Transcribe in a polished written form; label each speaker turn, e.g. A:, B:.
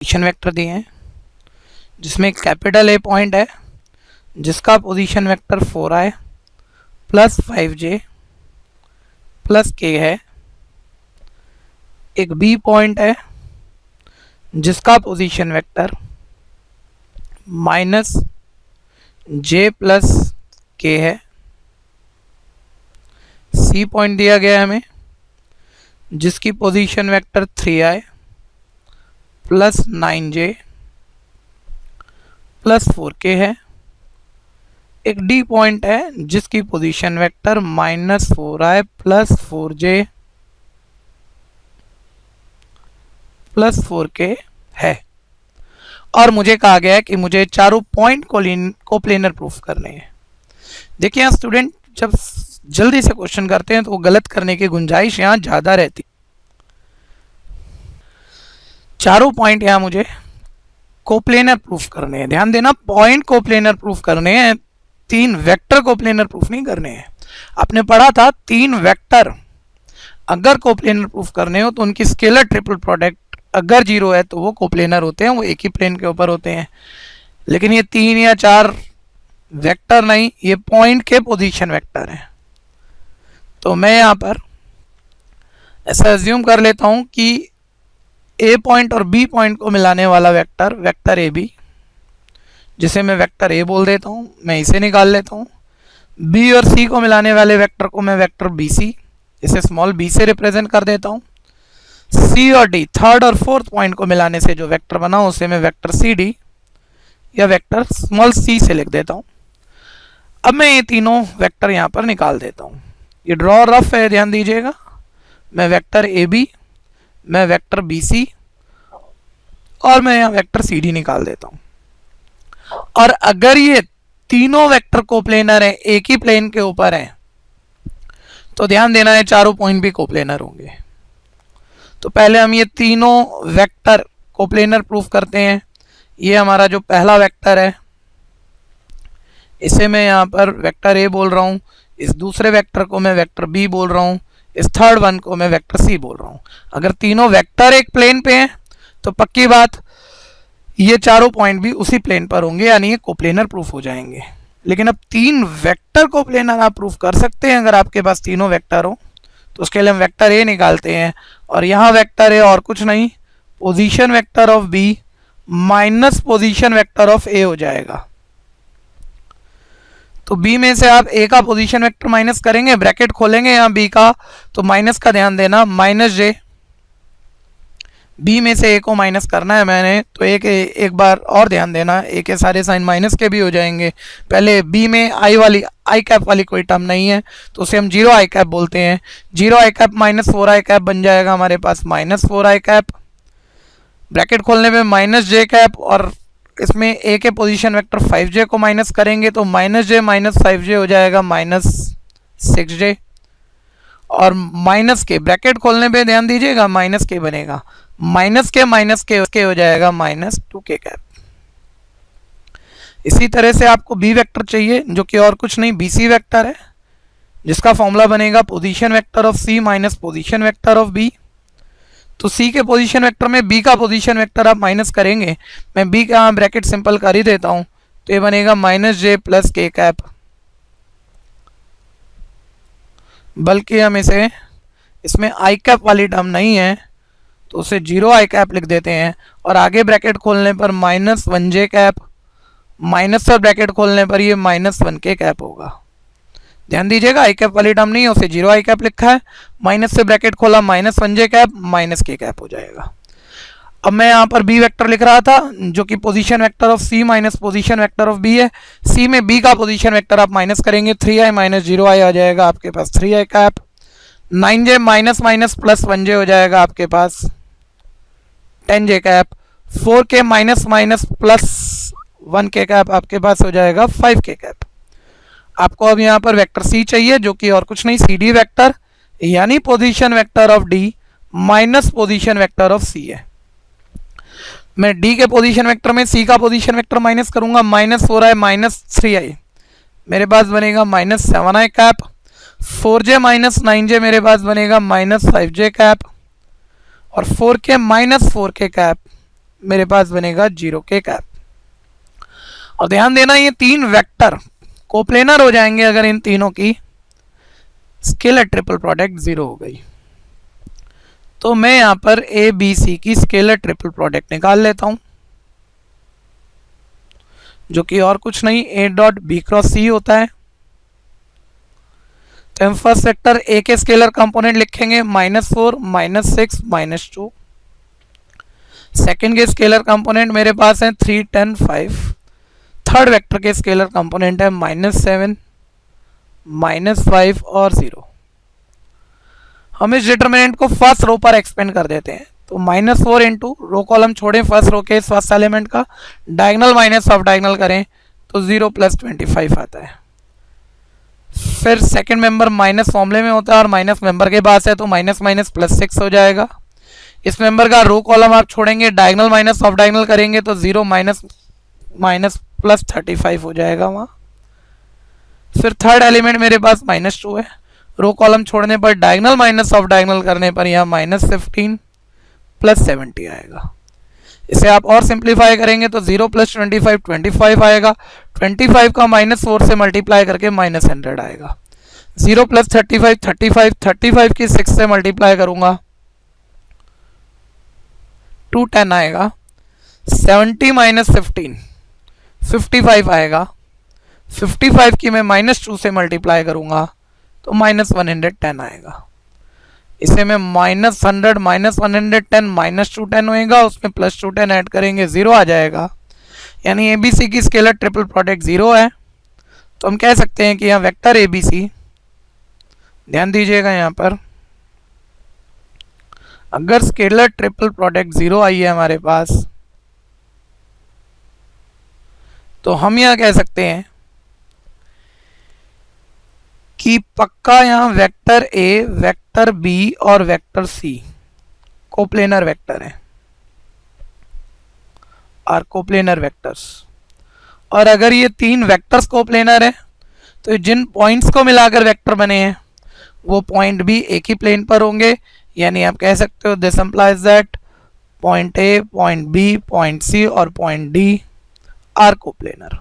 A: Position vector दिए हैं जिसमें कैपिटल ए पॉइंट है जिसका position vector 4i plus 5j plus k है। एक बी पॉइंट है जिसका position vector minus j plus k है। सी पॉइंट दिया गया है हमें जिसकी position vector 3i plus 9j plus 4k है। एक डी पॉइंट है जिसकी position vector minus 4i plus 4j plus 4k है। और मुझे कहा गया है कि मुझे चारों पॉइंट को प्लेनर प्रूफ करने हैं। देखिए यहाँ स्टूडेंट जब जल्दी से क्वेश्चन करते हैं तो वो गलत करने की गुंजाइश यहाँ ज़्यादा रहती। चारों पॉइंट यहाँ मुझे कोप्लेनर प्रूफ करने हैं। ध्यान देना, पॉइंट कोप्लेनर प्रूफ करने हैं, 3 वेक्टर कोप्लेनर प्रूफ नहीं करने हैं। आपने पढ़ा था 3 वेक्टर अगर कोप्लेनर प्रूफ करने हो तो उनकी स्केलर ट्रिपल प्रोडक्ट अगर 0 है तो वो कोप्लेनर होते हैं, वो एक ही प्लेन के ऊपर होते हैं। लेकिन ये 3 या 4 वेक्टर नहीं, ये पॉइंट के पोजीशन वेक्टर हैं। तो मैं यहाँ पर ऐसा एज्यूम कर लेता हूँ कि ए पॉइंट और बी पॉइंट को मिलाने वाला वेक्टर वेक्टर ए बी, जिसे मैं वेक्टर ए बोल देता हूँ, मैं इसे निकाल लेता हूँ। बी और सी को मिलाने वाले वेक्टर को मैं वेक्टर बी सी, इसे स्मॉल बी से रिप्रेजेंट कर देता हूँ। सी और डी, थर्ड और फोर्थ पॉइंट को मिलाने से जो वेक्टर बना उसे मैं वेक्टर सी डी या वेक्टर स्मॉल सी से लिख देता हूँ। अब मैं ये तीनों वेक्टर यहाँ पर निकाल देता हूँ। ये ड्रॉ रफ है, ध्यान दीजिएगा। मैं वेक्टर ए बी, मैं वेक्टर बी सी और मैं यहाँ वेक्टर सी डी निकाल देता हूँ। और अगर ये तीनों वेक्टर कोप्लेनर हैं, एक ही प्लेन के ऊपर हैं, तो ध्यान देना है चारों पॉइंट भी कोप्लेनर होंगे। तो पहले हम ये तीनों वेक्टर कोप्लेनर प्रूफ करते हैं। ये हमारा जो पहला वेक्टर है इसे मैं यहाँ पर वेक्टर ए बोल रहा हूँ, इस दूसरे वेक्टर को मैं वेक्टर बी बोल रहा हूँ, इस थर्ड वन को मैं वेक्टर सी बोल रहा हूँ। अगर तीनों वेक्टर एक प्लेन पे हैं तो पक्की बात ये चारों पॉइंट भी उसी प्लेन पर होंगे, यानी ये कोप्लेनर प्रूफ हो जाएंगे। लेकिन अब 3 वेक्टर कोप्लेनर आप प्रूफ कर सकते हैं अगर आपके पास तीनों वेक्टर हो। तो उसके लिए हम वेक्टर ए निकालते हैं और यहाँ वेक्टर ए और कुछ नहीं, position vector of B minus position vector of A हो जाएगा। तो बी में से आप ए का पोजीशन वेक्टर माइनस करेंगे, ब्रैकेट खोलेंगे यहाँ बी का, तो माइनस का ध्यान देना, माइनस जे। बी में से ए को माइनस करना है मैंने, तो एक बार और ध्यान देना, ए के सारे साइन माइनस के भी हो जाएंगे। पहले बी में आई कैप वाली कोई टर्म नहीं है तो उसे हम 0 आई कैप बोलते हैं। 0 आई कैप माइनस 4 आई कैप बन जाएगा हमारे पास माइनस 4 आई कैप। ब्रैकेट खोलने पे माइनस जे कैप और इसमें ए के पोजीशन वेक्टर 5j को माइनस करेंगे तो माइनस जे माइनस 5j हो जाएगा माइनस 6j। और माइनस के ब्रैकेट खोलने पे ध्यान दीजिएगा माइनस के बनेगा, माइनस के हो जाएगा माइनस 2k कैप। इसी तरह से आपको बी वेक्टर चाहिए जो कि और कुछ नहीं बी सी वेक्टर है, जिसका फॉर्मूला बनेगा position vector of C minus position vector of B. तो सी के पोजीशन वेक्टर में बी का पोजीशन वेक्टर आप माइनस करेंगे, मैं बी का ब्रैकेट सिंपल कर ही देता हूं, तो ये बनेगा माइनस जे प्लस के कैप। बल्कि हम इसमें आई कैप वाली टर्म नहीं है तो उसे 0 आई कैप लिख देते हैं और आगे ब्रैकेट खोलने पर माइनस 1j कैप, माइनस से ब्रैकेट खोलने पर ये माइनस 1k कैप होगा। ध्यान दीजिएगा आई कैप वाली टर्म नहीं है, उसे 0 आई कैप लिखा है, माइनस से ब्रैकेट खोला minus 1j cap, minus k cap हो जाएगा। अब मैं यहाँ पर बी वेक्टर लिख रहा था जो कि position vector of C minus position vector of B है। सी में बी का पोजीशन वेक्टर आप माइनस करेंगे, 3i माइनस 0i आ जाएगा आपके पास 3i cap. 9j minus minus plus 1j हो जाएगा आपके पास 10j cap. 4k minus minus plus 1k cap आपके पास हो जाएगा 5k कैप। आपको अब यहाँ पर वेक्टर सी चाहिए जो कि और कुछ नहीं सी डी वेक्टर, यानी position vector of D minus position vector of C है। मैं डी के पोजीशन वेक्टर में सी का पोजीशन वेक्टर माइनस करूंगा, माइनस 4i माइनस 3i मेरे पास बनेगा minus 7i cap. 4j minus 9j मेरे पास बनेगा माइनस 5j कैप। और 4k माइनस 4k कैप मेरे पास बनेगा 0 के कैप। और ध्यान देना ये तीन वेक्टर कोप्लेनर हो जाएंगे अगर इन तीनों की स्केलर ट्रिपल प्रोडक्ट 0 हो गई। तो मैं यहां पर ए बी सी की स्केलर ट्रिपल प्रोडक्ट निकाल लेता हूं, जो कि और कुछ नहीं ए डॉट बी क्रॉस सी होता है। तो हम फर्स्ट वेक्टर ए के स्केलर कंपोनेंट लिखेंगे -4 -6 -2। सेकेंड के स्केलर कंपोनेंट मेरे पास है 3 10 5। थर्ड वेक्टर के स्केलर कंपोनेंट है -7 -5 और 0। हम इस डिटरमिनेंट को फर्स्ट रो पर एक्सपेंड कर देते हैं। तो -4 इंटू रो कॉलम छोड़ें फर्स्ट रो के फर्स्ट एलिमेंट का, डायगनल माइनस ऑफ डायगनल करें तो 0 + 25 आता है। फिर सेकंड मेंबर माइनस फॉर्मूले में होता है और माइनस मेंबर के पास है तो माइनस माइनस +6 हो जाएगा। इस मेंबर का रो कॉलम आप छोड़ेंगे, डायगनल माइनस ऑफ डायगनल करेंगे तो 0 माइनस माइनस +35 हो जाएगा वहाँ। फिर थर्ड एलिमेंट मेरे पास -2 है, रो कॉलम छोड़ने पर डायगनल माइनस ऑफ डायगनल करने पर यहाँ -15 + 70 आएगा। इसे आप और सिंप्लीफाई करेंगे तो 0 + 25 25 आएगा। 25 का -4 से मल्टीप्लाई करके -100 आएगा। 0 + 35 35 35 की 6 से मल्टीप्लाई करूंगा 210 आएगा। 70 - 15 55 आएगा। 55 की मैं -2 से मल्टीप्लाई करूंगा तो -110 आएगा। इसे में -100 -110 -210 होएगा, उसमें +210 ऐड करेंगे 0 आ जाएगा। यानी एबीसी की स्केलर ट्रिपल प्रोडक्ट 0 है। तो हम कह सकते हैं कि यहाँ वेक्टर एबीसी, ध्यान दीजिएगा यहाँ पर अगर स्केलर ट्रिपल प्रोडक्ट 0 आई है हमारे पास तो हम यह कह सकते हैं कि पक्का यहाँ वेक्टर ए, वेक्टर बी और वेक्टर सी कोप्लेनर वेक्टर है और कोप्लेनर वेक्टर्स। और अगर ये तीन वेक्टर्स कोप्लेनर है तो जिन पॉइंट्स को मिलाकर वेक्टर बने हैं वो पॉइंट भी एक ही प्लेन पर होंगे। यानी आप कह सकते हो this implies that point A, point B, point C और पॉइंट डी आर कोप्लेनर।